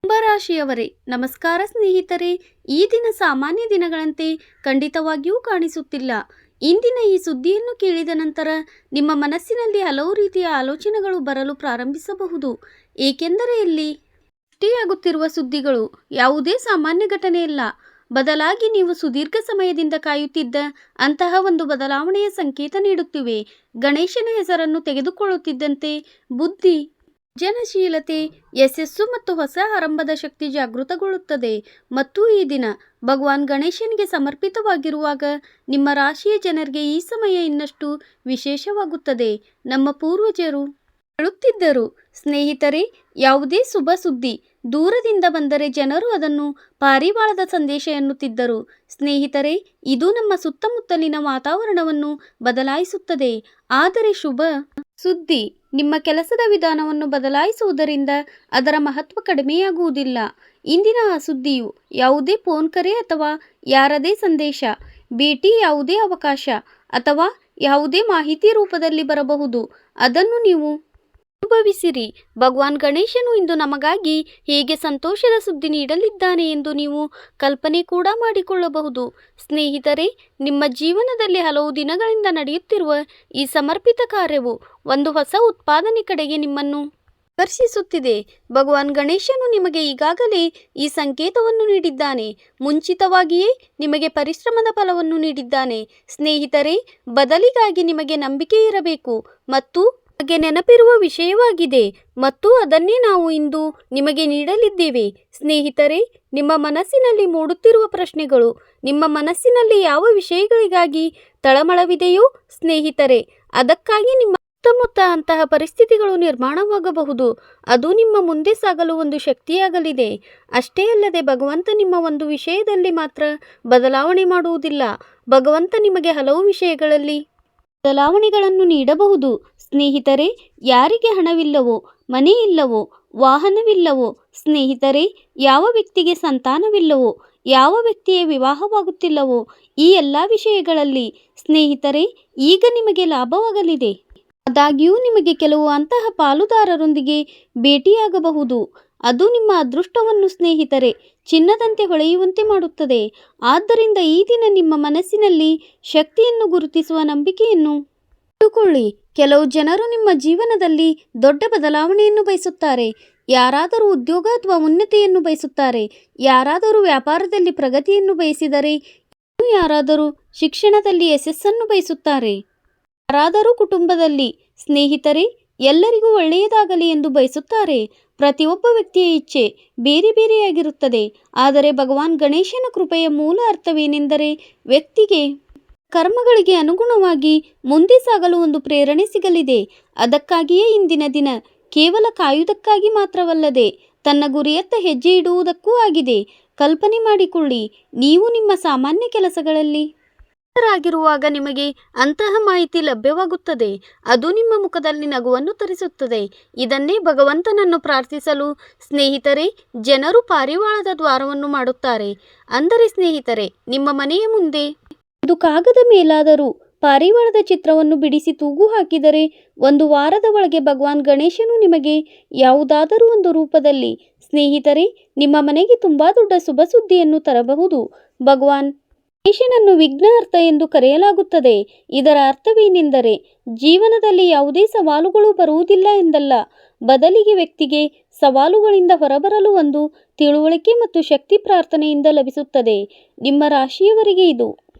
ಕುಂಭರಾಶಿಯವರೇ ನಮಸ್ಕಾರ ಸ್ನೇಹಿತರೆ. ಈ ದಿನ ಸಾಮಾನ್ಯ ದಿನಗಳಂತೆ ಖಂಡಿತವಾಗಿಯೂ ಕಾಣಿಸುತ್ತಿಲ್ಲ. ಇಂದಿನ ಈ ಸುದ್ದಿಯನ್ನು ಕೇಳಿದ ನಂತರ ನಿಮ್ಮ ಮನಸ್ಸಿನಲ್ಲಿ ಹಲವು ರೀತಿಯ ಆಲೋಚನೆಗಳು ಬರಲು ಪ್ರಾರಂಭಿಸಬಹುದು. ಏಕೆಂದರೆ ಇಲ್ಲಿ ಸೃಷ್ಟಿಯಾಗುತ್ತಿರುವ ಸುದ್ದಿಗಳು ಯಾವುದೇ ಸಾಮಾನ್ಯ ಘಟನೆಯಲ್ಲ. ಬದಲಾಗಿ ನೀವು ಸುದೀರ್ಘ ಸಮಯದಿಂದ ಕಾಯುತ್ತಿದ್ದ ಅಂತಹ ಒಂದು ಬದಲಾವಣೆಯ ಸಂಕೇತ ನೀಡುತ್ತಿವೆ. ಗಣೇಶನ ಹೆಸರನ್ನು ತೆಗೆದುಕೊಳ್ಳುತ್ತಿದ್ದಂತೆ ಬುದ್ಧಿ, ಸೃಜನಶೀಲತೆ, ಯಶಸ್ಸು ಮತ್ತು ಹೊಸ ಆರಂಭದ ಶಕ್ತಿ ಜಾಗೃತಗೊಳ್ಳುತ್ತದೆ. ಮತ್ತು ಈ ದಿನ ಭಗವಾನ್ ಗಣೇಶನಿಗೆ ಸಮರ್ಪಿತವಾಗಿರುವಾಗ ನಿಮ್ಮ ರಾಶಿಯ ಜನರಿಗೆ ಈ ಸಮಯ ಇನ್ನಷ್ಟು ವಿಶೇಷವಾಗುತ್ತದೆ. ನಮ್ಮ ಪೂರ್ವಜರು ಹೇಳುತ್ತಿದ್ದರು, ಸ್ನೇಹಿತರೆ, ಯಾವುದೇ ಶುಭ ಸುದ್ದಿ ದೂರದಿಂದ ಬಂದರೆ ಜನರು ಅದನ್ನು ಪಾರಿವಾಳದ ಸಂದೇಶ ಎನ್ನುತ್ತಿದ್ದರು. ಸ್ನೇಹಿತರೆ, ಇದು ನಮ್ಮ ಸುತ್ತಮುತ್ತಲಿನ ವಾತಾವರಣವನ್ನು ಬದಲಾಯಿಸುತ್ತದೆ. ಆದರೆ ಶುಭ ಸುದ್ದಿ ನಿಮ್ಮ ಕೆಲಸದ ವಿಧಾನವನ್ನು ಬದಲಾಯಿಸುವುದರಿಂದ ಅದರ ಮಹತ್ವ ಕಡಿಮೆಯಾಗುವುದಿಲ್ಲ. ಇಂದಿನ ಆ ಸುದ್ದಿಯು ಯಾವುದೇ ಫೋನ್ ಕರೆ ಅಥವಾ ಯಾರದೇ ಸಂದೇಶ, ಭೇಟಿ, ಯಾವುದೇ ಅವಕಾಶ ಅಥವಾ ಯಾವುದೇ ಮಾಹಿತಿ ರೂಪದಲ್ಲಿ ಬರಬಹುದು. ಅದನ್ನು ನೀವು ಅನುಭವಿಸಿರಿ. ಭಗವಾನ್ ಗಣೇಶನು ಇಂದು ನಮಗಾಗಿ ಹೇಗೆ ಸಂತೋಷದ ಸುದ್ದಿ ನೀಡಲಿದ್ದಾನೆ ಎಂದು ನೀವು ಕಲ್ಪನೆ ಕೂಡ ಮಾಡಿಕೊಳ್ಳಬಹುದು. ಸ್ನೇಹಿತರೆ, ನಿಮ್ಮ ಜೀವನದಲ್ಲಿ ಹಲವು ದಿನಗಳಿಂದ ನಡೆಯುತ್ತಿರುವ ಈ ಸಮರ್ಪಿತ ಕಾರ್ಯವು ಒಂದು ಹೊಸ ಉತ್ಪಾದನೆ ಕಡೆಗೆ ನಿಮ್ಮನ್ನು ಆಕರ್ಷಿಸುತ್ತಿದೆ. ಭಗವಾನ್ ಗಣೇಶನು ನಿಮಗೆ ಈಗಾಗಲೇ ಈ ಸಂಕೇತವನ್ನು ನೀಡಿದ್ದಾನೆ. ಮುಂಚಿತವಾಗಿಯೇ ನಿಮಗೆ ಪರಿಶ್ರಮದ ಫಲವನ್ನು ನೀಡಿದ್ದಾನೆ. ಸ್ನೇಹಿತರೆ, ಬದಲಿಗಾಗಿ ನಿಮಗೆ ನಂಬಿಕೆ ಇರಬೇಕು ಮತ್ತು ನಿಮಗೆ ನೆನಪಿರುವ ವಿಷಯವಾಗಿದೆ ಮತ್ತು ಅದನ್ನೇ ನಾವು ಇಂದು ನಿಮಗೆ ನೀಡಲಿದ್ದೇವೆ. ಸ್ನೇಹಿತರೆ, ನಿಮ್ಮ ಮನಸ್ಸಿನಲ್ಲಿ ಮೂಡುತ್ತಿರುವ ಪ್ರಶ್ನೆಗಳು, ನಿಮ್ಮ ಮನಸ್ಸಿನಲ್ಲಿ ಯಾವ ವಿಷಯಗಳಿಗಾಗಿ ತಳಮಳವಿದೆಯೋ ಸ್ನೇಹಿತರೆ, ಅದಕ್ಕಾಗಿ ನಿಮ್ಮ ಸುತ್ತಮುತ್ತ ಅಂತಹ ಪರಿಸ್ಥಿತಿಗಳು ನಿರ್ಮಾಣವಾಗಬಹುದು. ಅದು ನಿಮ್ಮ ಮುಂದೆ ಸಾಗಲು ಒಂದು ಶಕ್ತಿಯಾಗಲಿದೆ. ಅಷ್ಟೇ ಅಲ್ಲದೆ ಭಗವಂತ ನಿಮ್ಮ ಒಂದು ವಿಷಯದಲ್ಲಿ ಮಾತ್ರ ಬದಲಾವಣೆ ಮಾಡುವುದಿಲ್ಲ. ಭಗವಂತ ನಿಮಗೆ ಹಲವು ವಿಷಯಗಳಲ್ಲಿ ಬದಲಾವಣೆಗಳನ್ನು ನೀಡಬಹುದು. ಸ್ನೇಹಿತರೆ, ಯಾರಿಗೆ ಹಣವಿಲ್ಲವೋ, ಮನೆ ಇಲ್ಲವೋ, ವಾಹನವಿಲ್ಲವೋ, ಸ್ನೇಹಿತರೆ, ಯಾವ ವ್ಯಕ್ತಿಗೆ ಸಂತಾನವಿಲ್ಲವೋ, ಯಾವ ವ್ಯಕ್ತಿಯ ವಿವಾಹವಾಗುತ್ತಿಲ್ಲವೋ, ಈ ಎಲ್ಲ ವಿಷಯಗಳಲ್ಲಿ ಸ್ನೇಹಿತರೆ ಈಗ ನಿಮಗೆ ಲಾಭವಾಗಲಿದೆ. ಆದಾಗ್ಯೂ ನಿಮಗೆ ಕೆಲವು ಅಂತಹ ಪಾಲುದಾರರೊಂದಿಗೆ ಭೇಟಿಯಾಗಬಹುದು. ಅದು ನಿಮ್ಮ ಅದೃಷ್ಟವನ್ನು ಸ್ನೇಹಿತರೆ ಚಿನ್ನದಂತೆ ಹೊಳೆಯುವಂತೆ ಮಾಡುತ್ತದೆ. ಆದ್ದರಿಂದ ಈ ದಿನ ನಿಮ್ಮ ಮನಸ್ಸಿನಲ್ಲಿ ಶಕ್ತಿಯನ್ನು ಗುರುತಿಸುವ ನಂಬಿಕೆಯನ್ನು ಇಟ್ಟುಕೊಳ್ಳಿ. ಕೆಲವು ಜನರು ನಿಮ್ಮ ಜೀವನದಲ್ಲಿ ದೊಡ್ಡ ಬದಲಾವಣೆಯನ್ನು ಬಯಸುತ್ತಾರೆ. ಯಾರಾದರೂ ಉದ್ಯೋಗ ಅಥವಾ ಉನ್ನತಿಯನ್ನು ಬಯಸುತ್ತಾರೆ. ಯಾರಾದರೂ ವ್ಯಾಪಾರದಲ್ಲಿ ಪ್ರಗತಿಯನ್ನು ಬಯಸಿದರೆ, ಯಾರಾದರೂ ಶಿಕ್ಷಣದಲ್ಲಿ ಯಶಸ್ಸನ್ನು ಬಯಸುತ್ತಾರೆ. ಯಾರಾದರೂ ಕುಟುಂಬದಲ್ಲಿ ಸ್ನೇಹಿತರೆ ಎಲ್ಲರಿಗೂ ಒಳ್ಳೆಯದಾಗಲಿ ಎಂದು ಬಯಸುತ್ತಾರೆ. ಪ್ರತಿಯೊಬ್ಬ ವ್ಯಕ್ತಿಯ ಇಚ್ಛೆ ಬೇರೆ ಬೇರೆಯಾಗಿರುತ್ತದೆ. ಆದರೆ ಭಗವಾನ್ ಗಣೇಶನ ಕೃಪೆಯ ಮೂಲ ಅರ್ಥವೇನೆಂದರೆ ವ್ಯಕ್ತಿಗೆ ಕರ್ಮಗಳಿಗೆ ಅನುಗುಣವಾಗಿ ಮುಂದೆ ಸಾಗಲು ಒಂದು ಪ್ರೇರಣೆ ಸಿಗಲಿದೆ. ಅದಕ್ಕಾಗಿಯೇ ಇಂದಿನ ದಿನ ಕೇವಲ ಕಾಯುವುದಕ್ಕಾಗಿ ಮಾತ್ರವಲ್ಲದೆ ತನ್ನ ಗುರಿಯತ್ತ ಹೆಜ್ಜೆ ಇಡುವುದಕ್ಕೂ ಆಗಿದೆ. ಕಲ್ಪನೆ ಮಾಡಿಕೊಳ್ಳಿ, ನೀವು ನಿಮ್ಮ ಸಾಮಾನ್ಯ ಕೆಲಸಗಳಲ್ಲಿ ಆಗಿರುವಾಗ ನಿಮಗೆ ಅಂತಹ ಮಾಹಿತಿ ಲಭ್ಯವಾಗುತ್ತದೆ. ಅದು ನಿಮ್ಮ ಮುಖದಲ್ಲಿ ನಗುವನ್ನು ತರಿಸುತ್ತದೆ. ಇದನ್ನೇ ಭಗವಂತನನ್ನು ಪ್ರಾರ್ಥಿಸಲು ಸ್ನೇಹಿತರೆ ಜನರು ಪಾರಿವಾಳದ ದ್ವಾರವನ್ನು ಮಾಡುತ್ತಾರೆ. ಅಂದರೆ ಸ್ನೇಹಿತರೆ, ನಿಮ್ಮ ಮನೆಯ ಮುಂದೆ ಒಂದು ಕಾಗದ ಮೇಲಾದರೂ ಪಾರಿವಾಳದ ಚಿತ್ರವನ್ನು ಬಿಡಿಸಿ ತೂಗು ಹಾಕಿದರೆ ಒಂದು ವಾರದ ಒಳಗೆ ಭಗವಾನ್ ಗಣೇಶನು ನಿಮಗೆ ಯಾವುದಾದರೂ ಒಂದು ರೂಪದಲ್ಲಿ ಸ್ನೇಹಿತರೆ ನಿಮ್ಮ ಮನೆಗೆ ತುಂಬಾ ದೊಡ್ಡ ಶುಭ ಸುದ್ದಿಯನ್ನು ತರಬಹುದು. ಭಗವಾನ್ ಗಣೇಶನನ್ನು ವಿಘ್ನಹರ್ತ ಎಂದು ಕರೆಯಲಾಗುತ್ತದೆ. ಇದರ ಅರ್ಥವೇನೆಂದರೆ ಜೀವನದಲ್ಲಿ ಯಾವುದೇ ಸವಾಲುಗಳು ಬರುವುದಿಲ್ಲ ಎಂದಲ್ಲ, ಬದಲಿಗೆ ವ್ಯಕ್ತಿಗೆ ಸವಾಲುಗಳಿಂದ ಹೊರಬರಲು ಒಂದು ತಿಳುವಳಿಕೆ ಮತ್ತು ಶಕ್ತಿ ಪ್ರಾರ್ಥನೆಯಿಂದ ಲಭಿಸುತ್ತದೆ. ನಿಮ್ಮ ರಾಶಿಯವರಿಗೆ ಇದು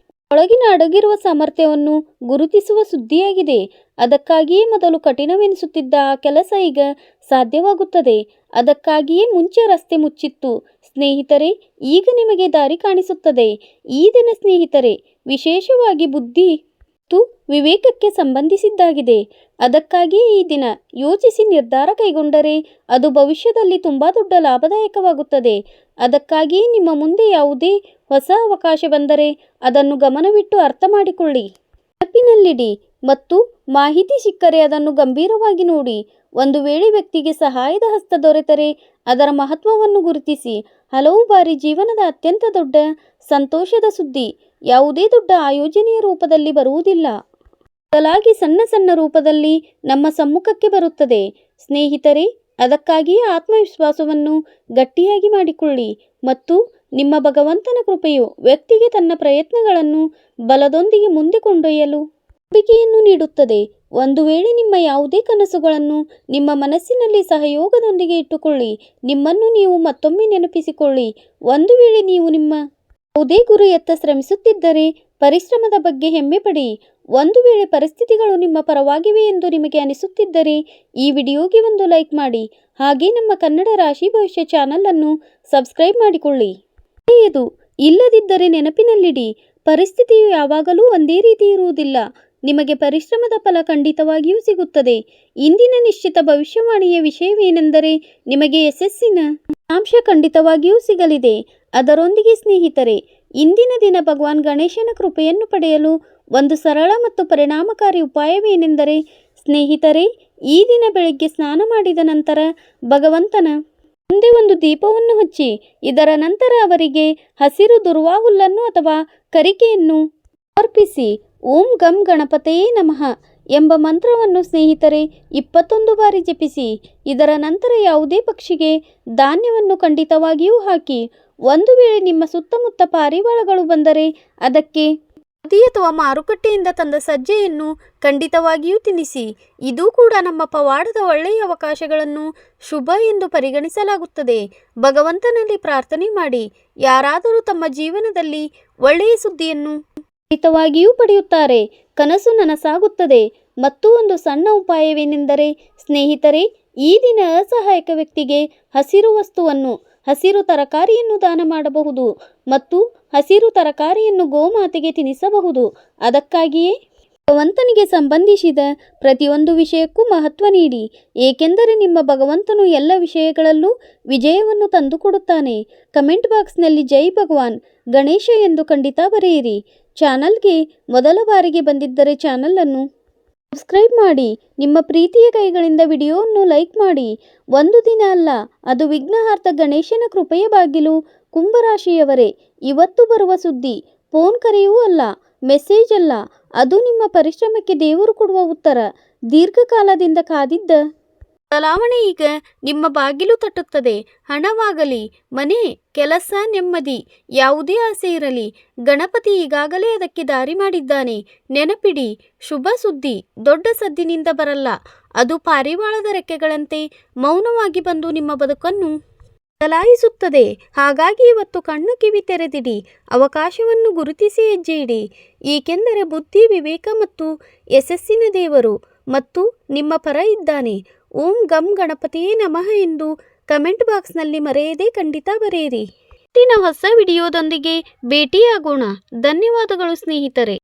ಒಳಗಿನ ಅಡಗಿರುವ ಸಾಮರ್ಥ್ಯವನ್ನು ಗುರುತಿಸುವ ಸುದ್ದಿಯಾಗಿದೆ. ಅದಕ್ಕಾಗಿಯೇ ಮೊದಲು ಕಠಿಣವೆನಿಸುತ್ತಿದ್ದ ಆ ಕೆಲಸ ಈಗ ಸಾಧ್ಯವಾಗುತ್ತದೆ. ಅದಕ್ಕಾಗಿಯೇ ಮುಂಚೆ ರಸ್ತೆ ಮುಚ್ಚಿತ್ತು ಸ್ನೇಹಿತರೆ, ಈಗ ನಿಮಗೆ ದಾರಿ ಕಾಣಿಸುತ್ತದೆ. ಈ ದಿನ ಸ್ನೇಹಿತರೆ ವಿಶೇಷವಾಗಿ ಬುದ್ಧಿ ಮತ್ತು ವಿವೇಕಕ್ಕೆ ಸಂಬಂಧಿಸಿದ್ದಾಗಿದೆ. ಅದಕ್ಕಾಗಿಯೇ ಈ ದಿನ ಯೋಚಿಸಿ ನಿರ್ಧಾರ ಕೈಗೊಂಡರೆ ಅದು ಭವಿಷ್ಯದಲ್ಲಿ ತುಂಬ ದೊಡ್ಡ ಲಾಭದಾಯಕವಾಗುತ್ತದೆ. ಅದಕ್ಕಾಗಿಯೇ ನಿಮ್ಮ ಮುಂದೆ ಯಾವುದೇ ಹೊಸ ಅವಕಾಶ ಬಂದರೆ ಅದನ್ನು ಗಮನವಿಟ್ಟು ಅರ್ಥ ಮಾಡಿಕೊಳ್ಳಿ, ನೆನಪಿನಲ್ಲಿಡಿ ಮತ್ತು ಮಾಹಿತಿ ಸಿಕ್ಕರೆ ಅದನ್ನು ಗಂಭೀರವಾಗಿ ನೋಡಿ. ಒಂದು ವೇಳೆ ವ್ಯಕ್ತಿಗೆ ಸಹಾಯದ ಹಸ್ತ ದೊರೆತರೆ ಅದರ ಮಹತ್ವವನ್ನು ಗುರುತಿಸಿ. ಹಲವು ಬಾರಿ ಜೀವನದ ಅತ್ಯಂತ ದೊಡ್ಡ ಸಂತೋಷದ ಸುದ್ದಿ ಯಾವುದೇ ದೊಡ್ಡ ಆಯೋಜನೆಯ ರೂಪದಲ್ಲಿ ಬರುವುದಿಲ್ಲ, ಬದಲಾಗಿ ಸಣ್ಣ ಸಣ್ಣ ರೂಪದಲ್ಲಿ ನಮ್ಮ ಸಮ್ಮುಖಕ್ಕೆ ಬರುತ್ತದೆ. ಸ್ನೇಹಿತರೆ, ಅದಕ್ಕಾಗಿಯೇ ಆತ್ಮವಿಶ್ವಾಸವನ್ನು ಗಟ್ಟಿಯಾಗಿ ಮಾಡಿಕೊಳ್ಳಿ ಮತ್ತು ನಿಮ್ಮ ಭಗವಂತನ ಕೃಪೆಯು ವ್ಯಕ್ತಿಗೆ ತನ್ನ ಪ್ರಯತ್ನಗಳನ್ನು ಬಲದೊಂದಿಗೆ ಮುಂದೆ ಕೊಂಡೊಯ್ಯಲು ನಂಬಿಕೆಯನ್ನು ನೀಡುತ್ತದೆ. ಒಂದು ವೇಳೆ ನಿಮ್ಮ ಯಾವುದೇ ಕನಸುಗಳನ್ನು ನಿಮ್ಮ ಮನಸ್ಸಿನಲ್ಲಿ ಸಹಯೋಗದೊಂದಿಗೆ ಇಟ್ಟುಕೊಳ್ಳಿ. ನಿಮ್ಮನ್ನು ನೀವು ಮತ್ತೊಮ್ಮೆ ನೆನಪಿಸಿಕೊಳ್ಳಿ. ಒಂದು ವೇಳೆ ನೀವು ನಿಮ್ಮ ಯಾವುದೇ ಗುರಿಯತ್ತ ಶ್ರಮಿಸುತ್ತಿದ್ದರೆ ಪರಿಶ್ರಮದ ಬಗ್ಗೆ ಹೆಮ್ಮೆ ಪಡಿ. ಒಂದು ವೇಳೆ ಪರಿಸ್ಥಿತಿಗಳು ನಿಮ್ಮ ಪರವಾಗಿವೆ ಎಂದು ನಿಮಗೆ ಅನಿಸುತ್ತಿದ್ದರೆ ಈ ವಿಡಿಯೋಗೆ ಒಂದು ಲೈಕ್ ಮಾಡಿ. ಹಾಗೆ ನಮ್ಮ ಕನ್ನಡ ರಾಶಿ ಭವಿಷ್ಯ ಚಾನಲ್ ಅನ್ನು ಸಬ್ಸ್ಕ್ರೈಬ್ ಮಾಡಿಕೊಳ್ಳಿ. ಇದು ಇಲ್ಲದಿದ್ದರೆ ನೆನಪಿನಲ್ಲಿಡಿ, ಪರಿಸ್ಥಿತಿಯು ಯಾವಾಗಲೂ ಒಂದೇ ರೀತಿ ಇರುವುದಿಲ್ಲ. ನಿಮಗೆ ಪರಿಶ್ರಮದ ಫಲ ಖಂಡಿತವಾಗಿಯೂ ಸಿಗುತ್ತದೆ. ಇಂದಿನ ನಿಶ್ಚಿತ ಭವಿಷ್ಯವಾಣಿಯ ವಿಷಯವೇನೆಂದರೆ ನಿಮಗೆ ಯಶಸ್ಸಿನ ಅಂಶ ಖಂಡಿತವಾಗಿಯೂ ಸಿಗಲಿದೆ. ಅದರೊಂದಿಗೆ ಸ್ನೇಹಿತರೆ, ಇಂದಿನ ದಿನ ಭಗವಾನ್ ಗಣೇಶನ ಕೃಪೆಯನ್ನು ಪಡೆಯಲು ಒಂದು ಸರಳ ಮತ್ತು ಪರಿಣಾಮಕಾರಿ ಉಪಾಯವೇನೆಂದರೆ ಸ್ನೇಹಿತರೆ, ಈ ದಿನ ಬೆಳಗ್ಗೆ ಸ್ನಾನ ಮಾಡಿದ ನಂತರ ಭಗವಂತನ ಮುಂದೆ ಒಂದು ದೀಪವನ್ನು ಹಚ್ಚಿ ಇದರ ನಂತರ ಅವರಿಗೆ ಹಸಿರು ದುರ್ವಾ ಹುಲ್ಲನ್ನು ಅಥವಾ ಕರಿಕೆಯನ್ನು ಅರ್ಪಿಸಿ. ಓಂ ಗಂ ಗಣಪತಯೇ ನಮಃ ಎಂಬ ಮಂತ್ರವನ್ನು ಸ್ನೇಹಿತರೆ 21 ಬಾರಿ ಜಪಿಸಿ. ಇದರ ನಂತರ ಯಾವುದೇ ಪಕ್ಷಿಗೆ ಧಾನ್ಯವನ್ನು ಖಂಡಿತವಾಗಿಯೂ ಹಾಕಿ. ಒಂದು ವೇಳೆ ನಿಮ್ಮ ಸುತ್ತಮುತ್ತ ಪಾರಿವಾಳಗಳು ಬಂದರೆ ಅದಕ್ಕೆ ನದಿ ಅಥವಾ ಮಾರುಕಟ್ಟೆಯಿಂದ ತಂದ ಸಜ್ಜೆಯನ್ನು ಖಂಡಿತವಾಗಿಯೂ ತಿನ್ನಿಸಿ. ಇದು ಕೂಡ ನಮ್ಮ ಪವಾಡದ ಒಳ್ಳೆಯ ಅವಕಾಶಗಳನ್ನು ಶುಭ ಎಂದು ಪರಿಗಣಿಸಲಾಗುತ್ತದೆ. ಭಗವಂತನಲ್ಲಿ ಪ್ರಾರ್ಥನೆ ಮಾಡಿ. ಯಾರಾದರೂ ತಮ್ಮ ಜೀವನದಲ್ಲಿ ಒಳ್ಳೆಯ ಸುದ್ದಿಯನ್ನು ಖಂಡಿತವಾಗಿಯೂ ಪಡೆಯುತ್ತಾರೆ. ಕನಸು ನನಸಾಗುತ್ತದೆ. ಮತ್ತು ಒಂದು ಸಣ್ಣ ಉಪಾಯವೇನೆಂದರೆ ಸ್ನೇಹಿತರೆ, ಈ ದಿನ ಅಸಹಾಯಕ ವ್ಯಕ್ತಿಗೆ ಹಸಿರು ವಸ್ತುವನ್ನು ಹಸಿರು ತರಕಾರಿಯನ್ನು ದಾನ ಮಾಡಬಹುದು ಮತ್ತು ಹಸಿರು ತರಕಾರಿಯನ್ನು ಗೋಮಾತೆಗೆ ತಿನ್ನಿಸಬಹುದು. ಅದಕ್ಕಾಗಿಯೇ ಭಗವಂತನಿಗೆ ಸಂಬಂಧಿಸಿದ ಪ್ರತಿಯೊಂದು ವಿಷಯಕ್ಕೂ ಮಹತ್ವ ನೀಡಿ, ಏಕೆಂದರೆ ನಿಮ್ಮ ಭಗವಂತನು ಎಲ್ಲ ವಿಷಯಗಳಲ್ಲೂ ವಿಜಯವನ್ನು ತಂದುಕೊಡುತ್ತಾನೆ. ಕಮೆಂಟ್ ಬಾಕ್ಸ್ನಲ್ಲಿ ಜೈ ಭಗವಾನ್ ಗಣೇಶ ಎಂದು ಖಂಡಿತ ಬರೆಯಿರಿ. ಚಾನಲ್ಗೆ ಮೊದಲ ಬಾರಿಗೆ ಬಂದಿದ್ದರೆ ಚಾನಲನ್ನು ಸಬ್ಸ್ಕ್ರೈಬ್ ಮಾಡಿ. ನಿಮ್ಮ ಪ್ರೀತಿಯ ಕೈಗಳಿಂದ ವಿಡಿಯೋವನ್ನು ಲೈಕ್ ಮಾಡಿ. ಒಂದು ದಿನ ಅಲ್ಲ, ಅದು ವಿಘ್ನಹಾರ್ಥ ಗಣೇಶನ ಕೃಪೆಯ ಬಾಗಿಲು. ಕುಂಭರಾಶಿಯವರೇ, ಇವತ್ತು ಬರುವ ಸುದ್ದಿ ಫೋನ್ ಕರೆಯೂ ಅಲ್ಲ, ಮೆಸೇಜ್ ಅಲ್ಲ, ಅದು ನಿಮ್ಮ ಪರಿಶ್ರಮಕ್ಕೆ ದೇವರು ಕೊಡುವ ಉತ್ತರ. ದೀರ್ಘಕಾಲದಿಂದ ಕಾದಿದ್ದ ಬದಲಾವಣೆ ಈಗ ನಿಮ್ಮ ಬಾಗಿಲು ತಟ್ಟುತ್ತದೆ. ಹಣವಾಗಲಿ, ಮನೆ, ಕೆಲಸ, ನೆಮ್ಮದಿ, ಯಾವುದೇ ಆಸೆ ಇರಲಿ, ಗಣಪತಿ ಈಗಾಗಲೇ ಅದಕ್ಕೆ ದಾರಿ ಮಾಡಿದ್ದಾನೆ. ನೆನಪಿಡಿ, ಶುಭ ಸುದ್ದಿ ದೊಡ್ಡ ಸದ್ದಿನಿಂದ ಬರಲ್ಲ, ಅದು ಪಾರಿವಾಳದ ರೆಕ್ಕೆಗಳಂತೆ ಮೌನವಾಗಿ ಬಂದು ನಿಮ್ಮ ಬದುಕನ್ನು ಬದಲಾಯಿಸುತ್ತದೆ. ಹಾಗಾಗಿ ಇವತ್ತು ಕಣ್ಣು ಕಿವಿ ತೆರೆದಿಡಿ, ಅವಕಾಶವನ್ನು ಗುರುತಿಸಿ ಹೆಜ್ಜೆ ಇಡಿ, ಏಕೆಂದರೆ ಬುದ್ಧಿ, ವಿವೇಕ ಮತ್ತು ಯಶಸ್ಸಿನ ದೇವರು ಮತ್ತು ನಿಮ್ಮ ಪರ ಇದ್ದಾನೆ. ಓಂ ಗಂ ಗಣಪತಿಯೇ ನಮಃ ಎಂದು ಕಮೆಂಟ್ ಬಾಕ್ಸ್ನಲ್ಲಿ ಮರೆಯದೆ ಖಂಡಿತ ಬರೆಯಿರಿ. ಹೊಸ ವಿಡಿಯೋದೊಂದಿಗೆ ಭೇಟಿಯಾಗೋಣ. ಧನ್ಯವಾದಗಳು ಸ್ನೇಹಿತರೆ.